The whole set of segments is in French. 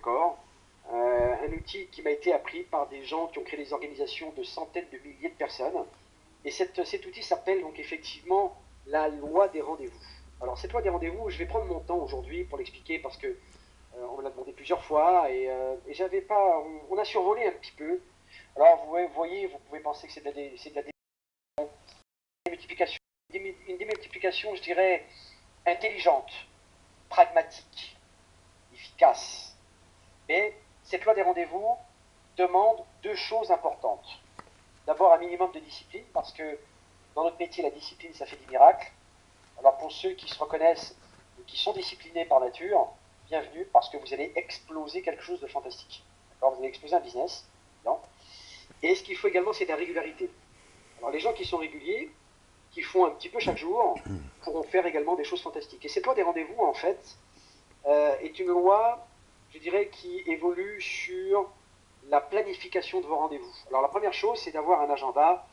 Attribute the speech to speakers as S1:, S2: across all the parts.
S1: d'accord? Un outil qui m'a été appris par des gens qui ont créé des organisations de centaines de milliers de personnes. Et cet outil s'appelle donc effectivement la loi des rendez-vous. Alors cette loi des rendez-vous, je vais prendre mon temps aujourd'hui pour l'expliquer parce que on me l'a demandé plusieurs fois et j'avais pas, on a survolé un petit peu. Alors vous voyez, vous pouvez penser que c'est de la démultiplication, une démultiplication, je dirais, intelligente, pragmatique, efficace. Mais cette loi des rendez-vous demande deux choses importantes. D'abord un minimum de discipline, parce que dans notre métier, la discipline, ça fait des miracles. Alors pour ceux qui se reconnaissent ou qui sont disciplinés par nature, bienvenue, parce que vous allez exploser quelque chose de fantastique. Vous allez exploser un business. Non. Et ce qu'il faut également, c'est de la régularité. Alors les gens qui sont réguliers, qui font un petit peu chaque jour, pourront faire également des choses fantastiques. Et cette loi des rendez-vous, en fait, est une loi, je dirais, qui évolue sur la planification de vos rendez-vous. Alors la première chose, c'est d'avoir un agenda,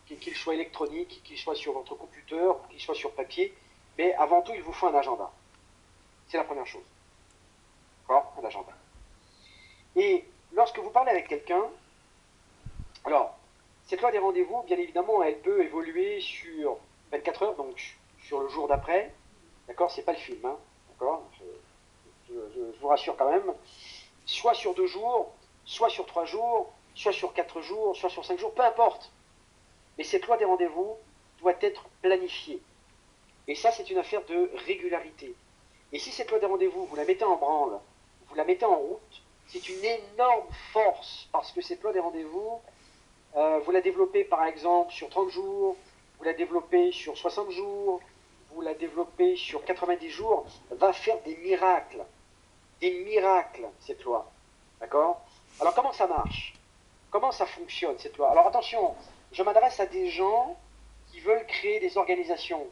S1: qu'il soit électronique, qu'il soit sur votre computer, qu'il soit sur papier, mais avant tout, il vous faut un agenda. C'est la première chose. D'accord? Un agenda. Et lorsque vous parlez avec quelqu'un, alors, cette loi des rendez-vous, bien évidemment, elle peut évoluer sur 24 heures, donc sur le jour d'après. D'accord? C'est pas le film, hein? D'accord? Je vous rassure quand même. Soit sur 2 jours, soit sur 3 jours, soit sur 4 jours, soit sur 5 jours, peu importe. Mais cette loi des rendez-vous doit être planifiée. Et ça, c'est une affaire de régularité. Et si cette loi des rendez-vous, vous la mettez en branle, vous la mettez en route, c'est une énorme force, parce que cette loi des rendez-vous, vous la développez par exemple sur 30 jours, vous la développez sur 60 jours, vous la développez sur 90 jours, va faire des miracles. Des miracles, cette loi. D'accord? Alors comment ça marche? Comment ça fonctionne, cette loi? Alors attention, je m'adresse à des gens qui veulent créer des organisations.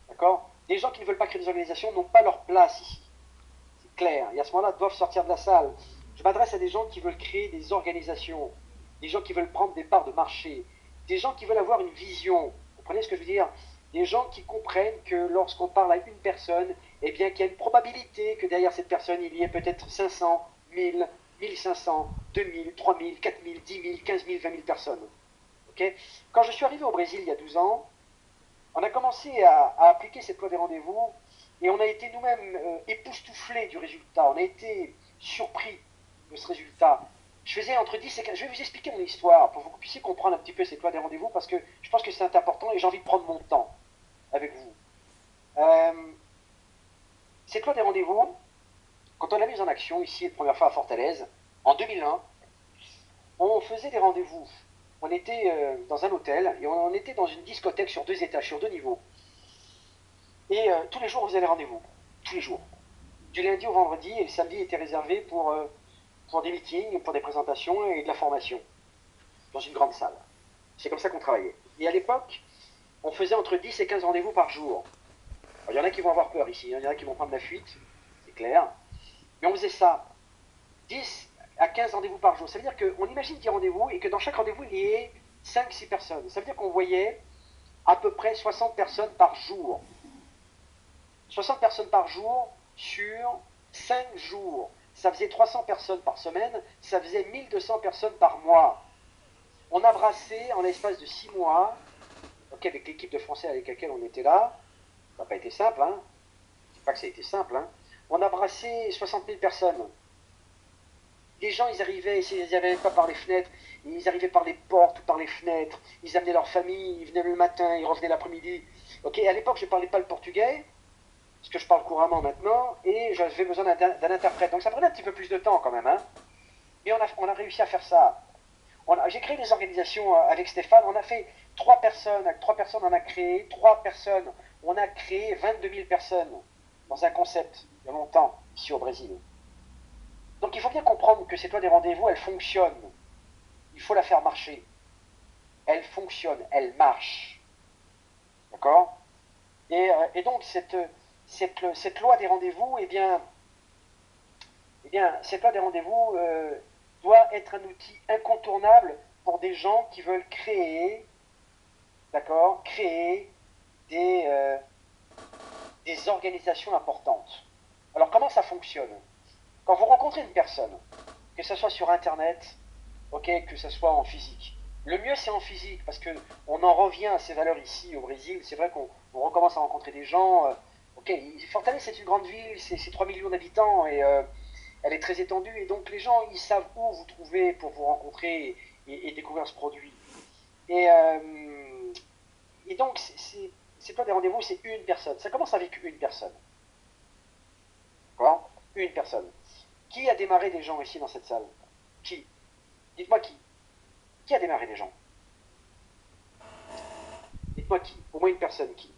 S1: D'accord? Des gens qui ne veulent pas créer des organisations n'ont pas leur place ici. C'est clair. Et à ce moment-là, doivent sortir de la salle. Je m'adresse à des gens qui veulent créer des organisations, des gens qui veulent prendre des parts de marché, des gens qui veulent avoir une vision. Vous comprenez ce que je veux dire? Des gens qui comprennent que lorsqu'on parle à une personne, eh bien qu'il y a une probabilité que derrière cette personne, il y ait peut-être 500, 1000, 1500, 2000, 3000, 4000, 10 000, 15 000, 20 000 personnes. Okay. Quand je suis arrivé au Brésil il y a 12 ans, on a commencé à appliquer cette loi des rendez-vous et on a été nous-mêmes époustouflés du résultat. On a été surpris de ce résultat. Je faisais entre 10 et 15. Je vais vous expliquer mon histoire pour que vous puissiez comprendre un petit peu cette loi des rendez-vous parce que je pense que c'est important et j'ai envie de prendre mon temps avec vous. Cette loi des rendez-vous, quand on l'a mise en action ici la première fois à Fortaleza, en 2001, on faisait des rendez-vous. On était dans un hôtel et on était dans une discothèque sur 2 étages, sur 2 niveaux. Et tous les jours, on faisait les rendez-vous. Tous les jours. Du lundi au vendredi, et le samedi était réservé pour des meetings, pour des présentations et de la formation. Dans une grande salle. C'est comme ça qu'on travaillait. Et à l'époque, on faisait entre 10 et 15 rendez-vous par jour. Il y en a qui vont avoir peur ici, il y en a qui vont prendre la fuite, c'est clair. Mais on faisait ça. 10 à 15 rendez-vous par jour. Ça veut dire qu'on imagine 10 rendez-vous et que dans chaque rendez-vous, il y ait 5-6 personnes. Ça veut dire qu'on voyait à peu près 60 personnes par jour. 60 personnes par jour sur 5 jours. Ça faisait 300 personnes par semaine, ça faisait 1200 personnes par mois. On a brassé en l'espace de 6 mois, okay, avec l'équipe de Français avec laquelle on était là, ça n'a pas été simple, hein. Je ne dis pas que ça a été simple, hein. On a brassé 60 000 personnes. Les gens, ils arrivaient, ils n'arrivaient pas par les fenêtres, ils arrivaient par les portes ou par les fenêtres, ils amenaient leur famille, ils venaient le matin, ils revenaient l'après-midi. Okay, à l'époque, je ne parlais pas le portugais, ce que je parle couramment maintenant, et j'avais besoin d'un interprète. Donc ça prenait un petit peu plus de temps quand même, hein. Mais on a réussi à faire ça. J'ai créé des organisations avec Stéphane, on a fait 3 personnes, avec 3 personnes on a créé, 3 personnes, on a créé 22 000 personnes dans un concept, il y a longtemps, ici au Brésil. Donc il faut bien comprendre que cette loi des rendez-vous, elle fonctionne. Il faut la faire marcher. Elle fonctionne, elle marche. D'accord? Et donc cette loi des rendez-vous, cette loi des rendez-vous doit être un outil incontournable pour des gens qui veulent créer, d'accord, créer des organisations importantes. Alors comment ça fonctionne? Quand vous rencontrez une personne, que ce soit sur Internet, ok, que ce soit en physique, le mieux c'est en physique parce que on en revient à ces valeurs ici au Brésil. C'est vrai qu'on recommence à rencontrer des gens. Ok, Fortaleza c'est une grande ville, c'est 3 millions d'habitants et elle est très étendue et donc les gens ils savent où vous trouver pour vous rencontrer et découvrir ce produit. Et, euh, et donc c'est pas des rendez-vous, c'est une personne. Ça commence avec une personne. D'accord. Une personne. Qui a démarré des gens ici dans cette salle? Qui? Dites-moi qui. Qui a démarré des gens? Dites-moi qui. Au moins une personne. Qui?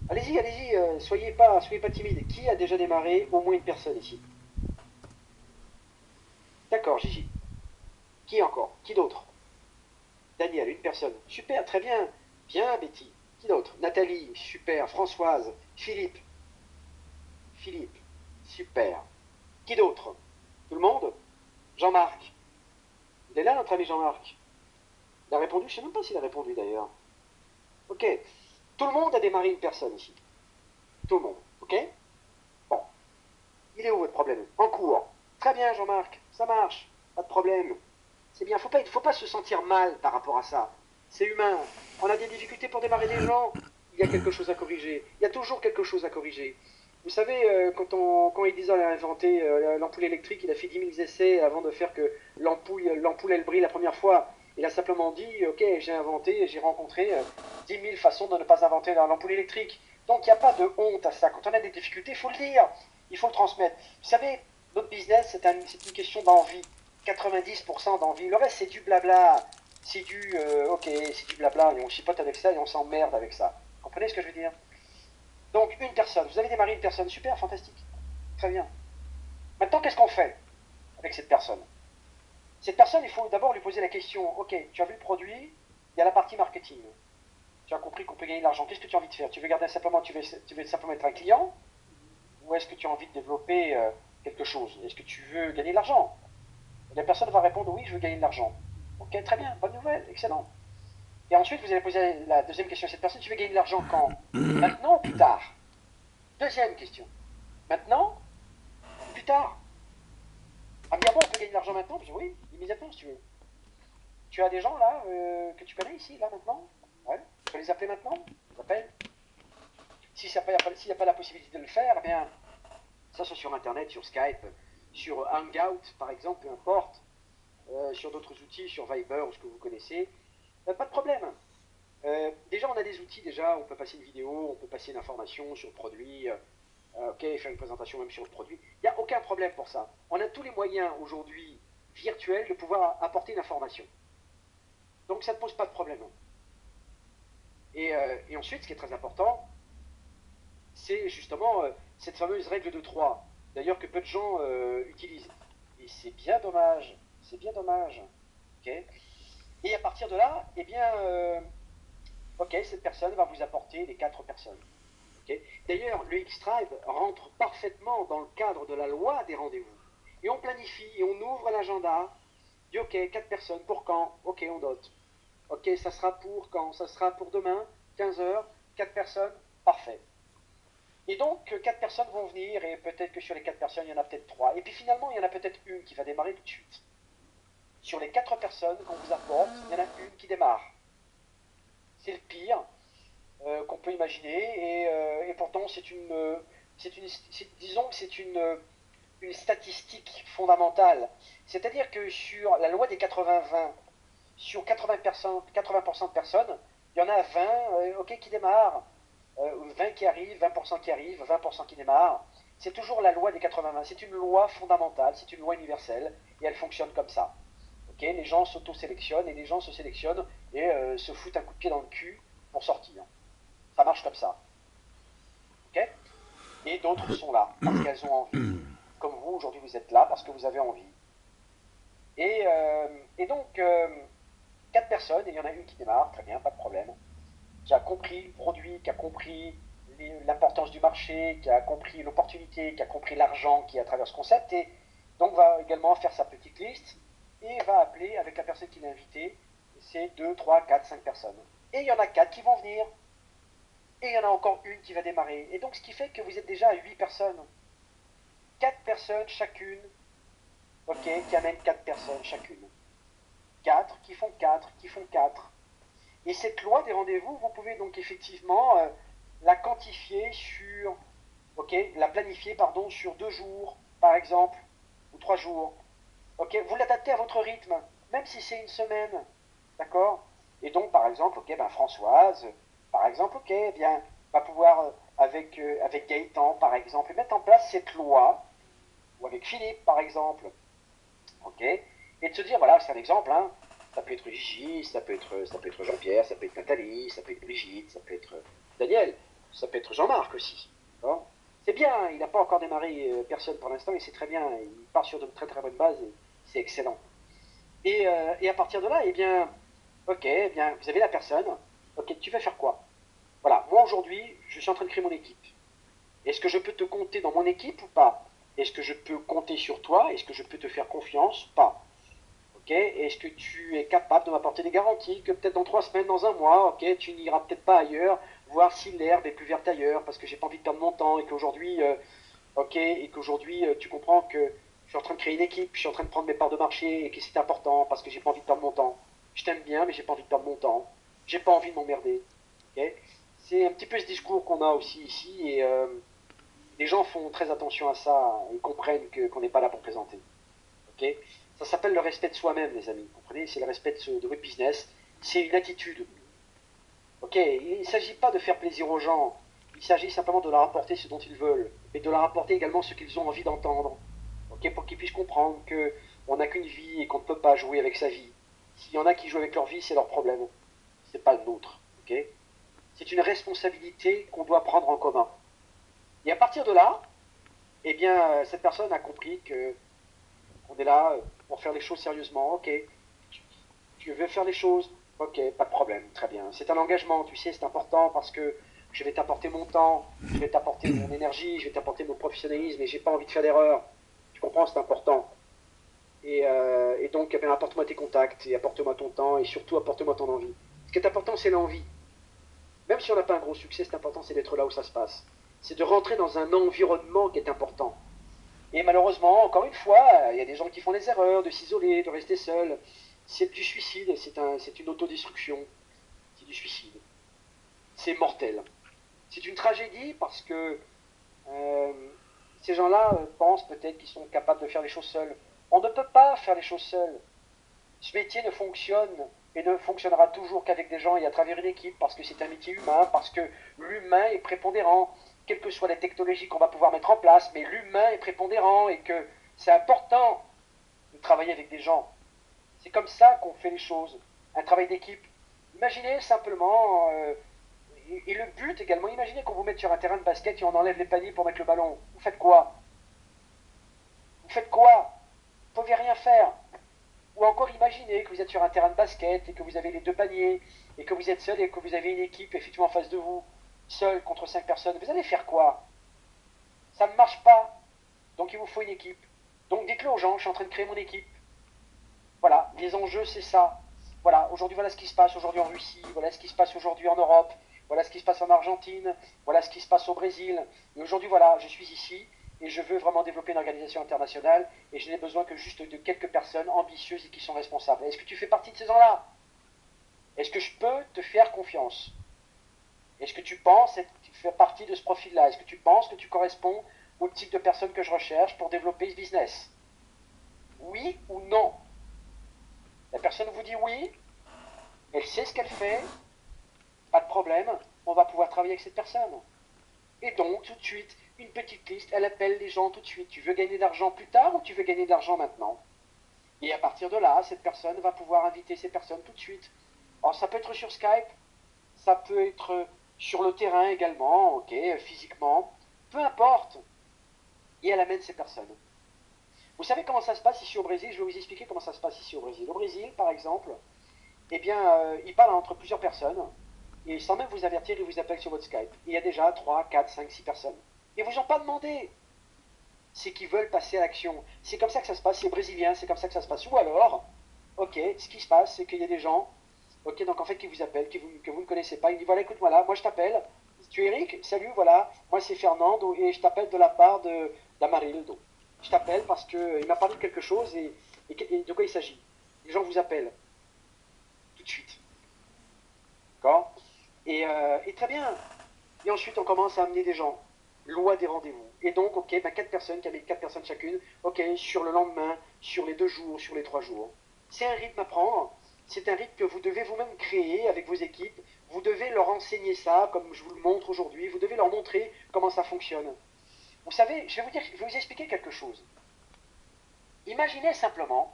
S1: Allez-y, allez-y, soyez pas timide. Qui a déjà démarré au moins une personne ici? D'accord, Gigi. Qui encore? Qui d'autre? Daniel, une personne. Super, très bien. Bien, Betty. Qui d'autre? Nathalie, super. Françoise, Philippe. Philippe, super. Qui d'autre? Tout le monde? Jean-Marc. Il est là, notre ami Jean-Marc. Il a répondu, je ne sais même pas s'il a répondu d'ailleurs. Ok. Tout le monde a démarré une personne ici. Tout le monde. Ok? Bon. Il est où votre problème? En cours. Très bien, Jean-Marc. Ça marche. Pas de problème. C'est bien. Faut pas se sentir mal par rapport à ça. C'est humain. On a des difficultés pour démarrer des gens. Il y a quelque chose à corriger. Il y a toujours quelque chose à corriger. Vous savez, quand Edison a inventé l'ampoule électrique, il a fait 10 000 essais avant de faire que l'ampoule elle brille la première fois. Il a simplement dit, ok, j'ai inventé, j'ai rencontré 10 000 façons de ne pas inventer l'ampoule électrique. Donc il n'y a pas de honte à ça. Quand on a des difficultés, il faut le dire, il faut le transmettre. Vous savez, notre business, c'est une question d'envie. 90% d'envie. Le reste, c'est du blabla. C'est du, ok, c'est du blabla, et on chipote avec ça et on s'emmerde avec ça. Vous comprenez ce que je veux dire? Donc, une personne. Vous avez démarré une personne. Super, fantastique. Très bien. Maintenant, qu'est-ce qu'on fait avec cette personne? Cette personne, il faut d'abord lui poser la question, ok, tu as vu le produit, il y a la partie marketing. Tu as compris qu'on peut gagner de l'argent. Qu'est-ce que tu as envie de faire? Tu veux garder simplement, tu veux simplement être un client? Ou est-ce que tu as envie de développer quelque chose? Est-ce que tu veux gagner de l'argent? La personne va répondre, oui, je veux gagner de l'argent. Ok, très bien, bonne nouvelle, excellent. Et ensuite, vous allez poser la deuxième question à cette personne, tu veux gagner de l'argent quand? Maintenant ou plus tard? Deuxième question. Maintenant ou plus tard? Ah bien bon, on peut gagner de l'argent maintenant? Je dis oui, immédiatement si tu veux. Tu as des gens là que tu connais ici, là maintenant? Ouais. Tu peux les appeler maintenant? Ils appellent. S'il n'y a pas la possibilité de le faire, eh bien, ça c'est sur Internet, sur Skype, sur Hangout par exemple, peu importe, sur d'autres outils, sur Viber ou ce que vous connaissez, pas de problème. Déjà, on a des outils, déjà, on peut passer une vidéo, on peut passer une information sur le produit, ok, faire une présentation même sur le produit. Il n'y a aucun problème pour ça. On a tous les moyens aujourd'hui virtuels de pouvoir apporter une information. Donc ça ne pose pas de problème. Et ensuite, ce qui est très important, c'est justement cette fameuse règle de 3. D'ailleurs que peu de gens utilisent. Et c'est bien dommage. C'est bien dommage. Okay. Et à partir de là, eh bien, ok, cette personne va vous apporter les 4 personnes. Okay. D'ailleurs, le X-Tribe rentre parfaitement dans le cadre de la loi des rendez-vous. Et on planifie, et on ouvre l'agenda, dit ok, 4 personnes, pour quand? Ok, on note. Ok, ça sera pour quand? Ça sera pour demain, 15 heures, 4 personnes, parfait. Et donc, 4 personnes vont venir, et peut-être que sur les 4 personnes, il y en a peut-être 3. Et puis finalement, il y en a peut-être une qui va démarrer tout de suite. Sur les 4 personnes qu'on vous apporte, il y en a une qui démarre. C'est le pire qu'on peut imaginer, et pourtant, disons que c'est une statistique fondamentale. C'est-à-dire que sur la loi des 80-20, sur 80%, 80% de personnes, il y en a 20 ok, qui démarrent, 20 qui arrivent, 20% qui arrivent, 20% qui démarrent. C'est toujours la loi des 80-20. C'est une loi fondamentale, c'est une loi universelle, et elle fonctionne comme ça. Okay, les gens s'auto-sélectionnent, et les gens se sélectionnent et se foutent un coup de pied dans le cul pour sortir. Ça marche comme ça. Okay, et d'autres sont là parce qu'elles ont envie. Comme vous, aujourd'hui, vous êtes là parce que vous avez envie. Et donc, 4 personnes, et il y en a une qui démarre, très bien, pas de problème, qui a compris le produit, qui a compris l'importance du marché, qui a compris l'opportunité, qui a compris l'argent qui est à travers ce concept, et donc va également faire sa petite liste, et va appeler avec la personne qu'il a invitée, c'est 2, 3, 4, 5 personnes. Et il y en a 4 qui vont venir, et il y en a encore une qui va démarrer. Et donc ce qui fait que vous êtes déjà à 8 personnes. 4 personnes personnes chacune, ok, qui amènent 4 personnes chacune. 4 qui font 4 qui font 4. Et cette loi des rendez-vous, vous pouvez donc effectivement la quantifier sur, ok, la planifier, pardon, sur 2 jours, par exemple, ou 3 jours. Ok, vous l'adaptez à votre rythme, même si c'est une semaine, d'accord? Et donc, par exemple, ok, ben Françoise, par exemple, ok, eh bien, va pouvoir, avec Gaëtan, par exemple, mettre en place cette loi, ou avec Philippe, par exemple, ok, et de se dire, voilà, c'est un exemple, hein, ça peut être Gigi, ça peut être Jean-Pierre, ça peut être Nathalie, ça peut être Brigitte, ça peut être Daniel, ça peut être Jean-Marc aussi, d'accord? C'est bien, il n'a pas encore démarré personne pour l'instant, et c'est très bien, il part sur de très très bonnes bases, et c'est excellent. Et à partir de là, eh bien, ok, eh bien, vous avez la personne, ok, tu vas faire quoi? Voilà, moi aujourd'hui, je suis en train de créer mon équipe. Est-ce que je peux te compter dans mon équipe ou pas? Est-ce que je peux compter sur toi? Est-ce que je peux te faire confiance? Pas. Ok. Est-ce que tu es capable de m'apporter des garanties que peut-être dans 3 semaines, dans un mois, ok, tu n'iras peut-être pas ailleurs, voir si l'herbe est plus verte ailleurs, parce que j'ai pas envie de perdre mon temps et qu'aujourd'hui, ok, et qu'aujourd'hui, tu comprends que je suis en train de créer une équipe, je suis en train de prendre mes parts de marché et que c'est important parce que j'ai pas envie de perdre mon temps. Je t'aime bien, mais j'ai pas envie de perdre mon temps. J'ai pas envie de m'emmerder. Ok. C'est un petit peu ce discours qu'on a aussi ici et les gens font très attention à ça et comprennent qu'on n'est pas là pour présenter. Ok. Ça s'appelle le respect de soi-même, les amis. Vous comprenez? C'est le respect de votre business. C'est une attitude. Ok. Il ne s'agit pas de faire plaisir aux gens. Il s'agit simplement de leur apporter ce dont ils veulent, et de leur apporter également ce qu'ils ont envie d'entendre. Ok. Pour qu'ils puissent comprendre que on n'a qu'une vie et qu'on ne peut pas jouer avec sa vie. S'il y en a qui jouent avec leur vie, c'est leur problème. C'est pas le nôtre. Ok. C'est une responsabilité qu'on doit prendre en commun. Et à partir de là, eh bien, cette personne a compris que on est là pour faire les choses sérieusement. Ok, tu veux faire les choses. Ok, pas de problème, très bien. C'est un engagement, tu sais, c'est important parce que je vais t'apporter mon temps, je vais t'apporter mon énergie, je vais t'apporter mon professionnalisme et j'ai pas envie de faire d'erreur. Tu comprends, c'est important. Et donc, eh bien, apporte-moi tes contacts et apporte-moi ton temps et surtout apporte-moi ton envie. Ce qui est important, c'est l'envie. Même si on n'a pas un gros succès, c'est important, c'est d'être là où ça se passe. C'est de rentrer dans un environnement qui est important. Et malheureusement, encore une fois, il y a des gens qui font des erreurs, de s'isoler, de rester seul. C'est du suicide, c'est une autodestruction, c'est du suicide. C'est mortel. C'est une tragédie parce que euh, ces gens-là pensent peut-être qu'ils sont capables de faire les choses seuls. On ne peut pas faire les choses seuls. Ce métier ne fonctionne et ne fonctionnera toujours qu'avec des gens et à travers une équipe parce que c'est un métier humain, parce que l'humain est prépondérant, quelles que soient les technologies qu'on va pouvoir mettre en place, mais l'humain est prépondérant et que c'est important de travailler avec des gens. C'est comme ça qu'on fait les choses, un travail d'équipe. Imaginez simplement, et le but également, imaginez qu'on vous mette sur un terrain de basket et on enlève les paniers pour mettre le ballon. Vous faites quoi? Vous faites quoi? Vous ne pouvez rien faire. Ou encore imaginez que vous êtes sur un terrain de basket et que vous avez les 2 paniers et que vous êtes seul et que vous avez une équipe effectivement en face de vous, seul contre 5 personnes. Vous allez faire quoi? Ça ne marche pas. Donc il vous faut une équipe. Donc dites-le aux gens, je suis en train de créer mon équipe. Voilà, les enjeux c'est ça. Voilà, aujourd'hui voilà ce qui se passe aujourd'hui en Russie, voilà ce qui se passe aujourd'hui en Europe, voilà ce qui se passe en Argentine, voilà ce qui se passe au Brésil. Et aujourd'hui voilà, je suis ici et je veux vraiment développer une organisation internationale et je n'ai besoin que juste de quelques personnes ambitieuses et qui sont responsables. Est-ce que tu fais partie de ces gens-là? Est-ce que je peux te faire confiance? Est-ce que tu penses que tu fais partie de ce profil-là? Est-ce que tu penses que tu corresponds au type de personne que je recherche pour développer ce business? Oui ou non? La personne vous dit oui, elle sait ce qu'elle fait, pas de problème, on va pouvoir travailler avec cette personne. Et donc, tout de suite, une petite liste, elle appelle les gens tout de suite. Tu veux gagner de l'argent plus tard ou tu veux gagner de l'argent maintenant? Et à partir de là, cette personne va pouvoir inviter ces personnes tout de suite. Alors, ça peut être sur Skype, ça peut être sur le terrain également, ok, physiquement, peu importe. Et elle amène ces personnes. Vous savez comment ça se passe ici au Brésil? Je vais vous expliquer comment ça se passe ici au Brésil. Au Brésil, par exemple, eh bien, il parle entre plusieurs personnes, et sans même vous avertir, il vous appelle sur votre Skype. Il y a déjà 3, 4, 5, 6 personnes. Ils ne vous ont pas demandé. C'est qu'ils veulent passer à l'action. C'est comme ça que ça se passe, c'est brésilien, c'est comme ça que ça se passe. Ou alors, ok, ce qui se passe, c'est qu'il y a des gens, ok, donc en fait, qui vous appellent, que vous ne connaissez pas. Ils disent, voilà, écoute, voilà, moi je t'appelle. Tu es Eric? Salut, voilà, moi c'est Fernando, et je t'appelle de la part d'Amarildo. je t'appelle parce qu'il m'a parlé de quelque chose et de quoi il s'agit. Les gens vous appellent tout de suite. D'accord et très bien. Et ensuite, on commence à amener des gens. Loi des rendez-vous. Et donc, ok, ben, 4 personnes, qui avaient 4 personnes chacune, ok, sur le lendemain, sur les 2 jours, sur les 3 jours. C'est un rythme à prendre. C'est un rythme que vous devez vous-même créer avec vos équipes. Vous devez leur enseigner ça, comme je vous le montre aujourd'hui. Vous devez leur montrer comment ça fonctionne. Vous savez, je vais vous expliquer quelque chose. Imaginez simplement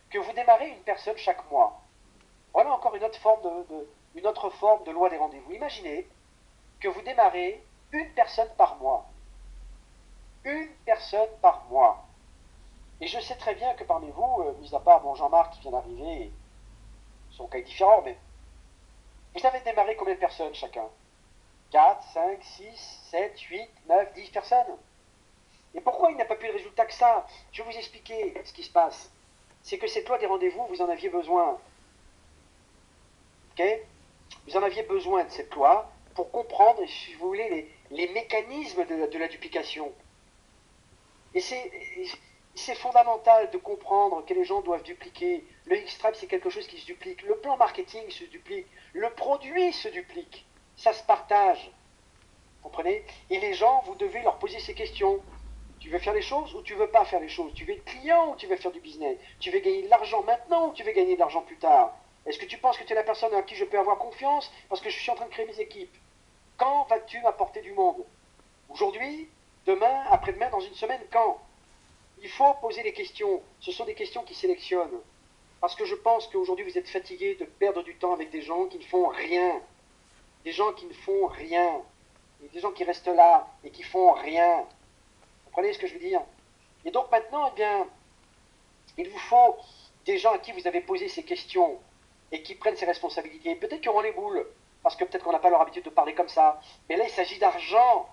S1: que vous démarrez une personne chaque mois. Voilà encore une autre forme de loi des rendez-vous. Imaginez que vous démarrez une personne par mois. Une personne par mois. Et je sais très bien que parmi vous, mis à part mon Jean-Marc qui vient d'arriver, son cas est différent, mais vous avez démarré combien de personnes chacun? 4, 5, 6, 7, 8, 9, 10 personnes. Et pourquoi il n'a pas pu de résultat que ça? Je vais vous expliquer ce qui se passe. C'est que cette loi des rendez-vous, vous en aviez besoin. Ok? Vous en aviez besoin de cette loi pour comprendre, si vous voulez, les mécanismes de la duplication. Et c'est fondamental de comprendre que les gens doivent dupliquer. Le X-Tribe, c'est quelque chose qui se duplique. Le plan marketing se duplique. Le produit se duplique. Ça se partage. Vous comprenez? Et les gens, vous devez leur poser ces questions. Tu veux faire les choses ou tu veux pas faire les choses? Tu veux être client ou tu veux faire du business? Tu veux gagner de l'argent maintenant ou tu veux gagner de l'argent plus tard? Est-ce que tu penses que tu es la personne à qui je peux avoir confiance parce que je suis en train de créer mes équipes? Quand vas-tu m'apporter du monde? Aujourd'hui? Demain? Après-demain? Dans une semaine? Quand? Il faut poser les questions. Ce sont des questions qui sélectionnent. Parce que je pense qu'aujourd'hui vous êtes fatigué de perdre du temps avec des gens qui ne font rien. Des gens qui ne font rien. Et des gens qui restent là et qui font rien. Vous comprenez ce que je veux dire? Et donc maintenant, eh bien, il vous faut des gens à qui vous avez posé ces questions et qui prennent ces responsabilités. Peut-être qu'ils auront les boules, parce que peut-être qu'on n'a pas leur habitude de parler comme ça. Mais là, il s'agit d'argent.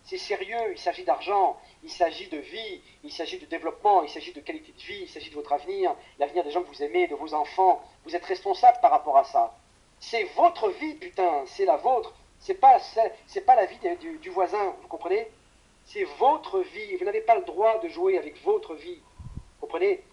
S1: C'est sérieux, il s'agit d'argent, il s'agit de vie, il s'agit de développement, il s'agit de qualité de vie, il s'agit de votre avenir, l'avenir des gens que vous aimez, de vos enfants. Vous êtes responsable par rapport à ça. C'est votre vie, putain, c'est la vôtre. C'est pas la vie du voisin, vous comprenez? C'est votre vie. Vous n'avez pas le droit de jouer avec votre vie. Vous comprenez?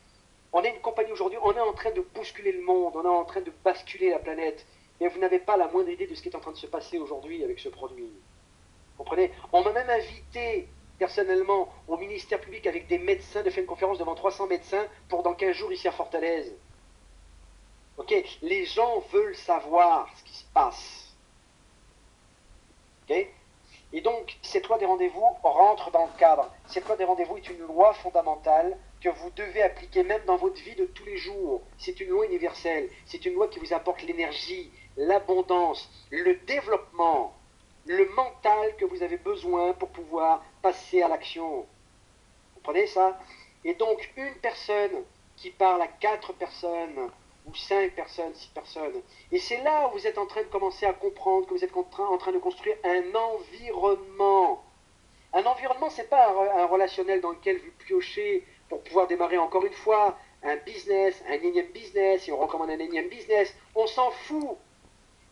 S1: On est une compagnie aujourd'hui, on est en train de bousculer le monde, on est en train de basculer la planète. Mais vous n'avez pas la moindre idée de ce qui est en train de se passer aujourd'hui avec ce produit. Vous comprenez? On m'a même invité personnellement au ministère public avec des médecins de faire une conférence devant 300 médecins pour dans 15 jours ici à Fortaleza. Ok? Les gens veulent savoir ce qui se passe. Ok? Et donc, cette loi des rendez-vous rentre dans le cadre. Cette loi des rendez-vous est une loi fondamentale que vous devez appliquer même dans votre vie de tous les jours. C'est une loi universelle. C'est une loi qui vous apporte l'énergie, l'abondance, le développement, le mental que vous avez besoin pour pouvoir passer à l'action. Vous comprenez ça? Et donc, une personne qui parle à 4 personnes, ou 5 personnes, 6 personnes. Et c'est là où vous êtes en train de commencer à comprendre que vous êtes en train de construire un environnement. Un environnement, c'est pas un relationnel dans lequel vous piochez pour pouvoir démarrer encore une fois un business, un énième business, et on recommande un énième business. On s'en fout.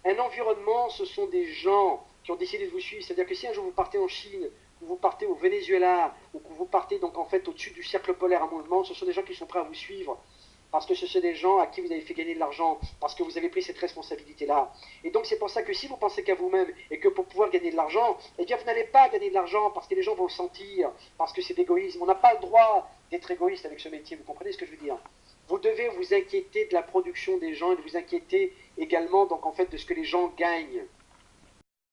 S1: Un environnement, ce sont des gens qui ont décidé de vous suivre. C'est-à-dire que si un jour vous partez en Chine, que vous partez au Venezuela, ou que vous partez donc en fait au-dessus du cercle polaire en mouvement, ce sont des gens qui sont prêts à vous suivre. Parce que ce sont des gens à qui vous avez fait gagner de l'argent, parce que vous avez pris cette responsabilité-là. Et donc c'est pour ça que si vous pensez qu'à vous-même, et que pour pouvoir gagner de l'argent, eh bien vous n'allez pas gagner de l'argent, parce que les gens vont le sentir, parce que c'est d'égoïsme. On n'a pas le droit d'être égoïste avec ce métier, vous comprenez ce que je veux dire? Vous devez vous inquiéter de la production des gens, et de vous inquiéter également donc en fait de ce que les gens gagnent.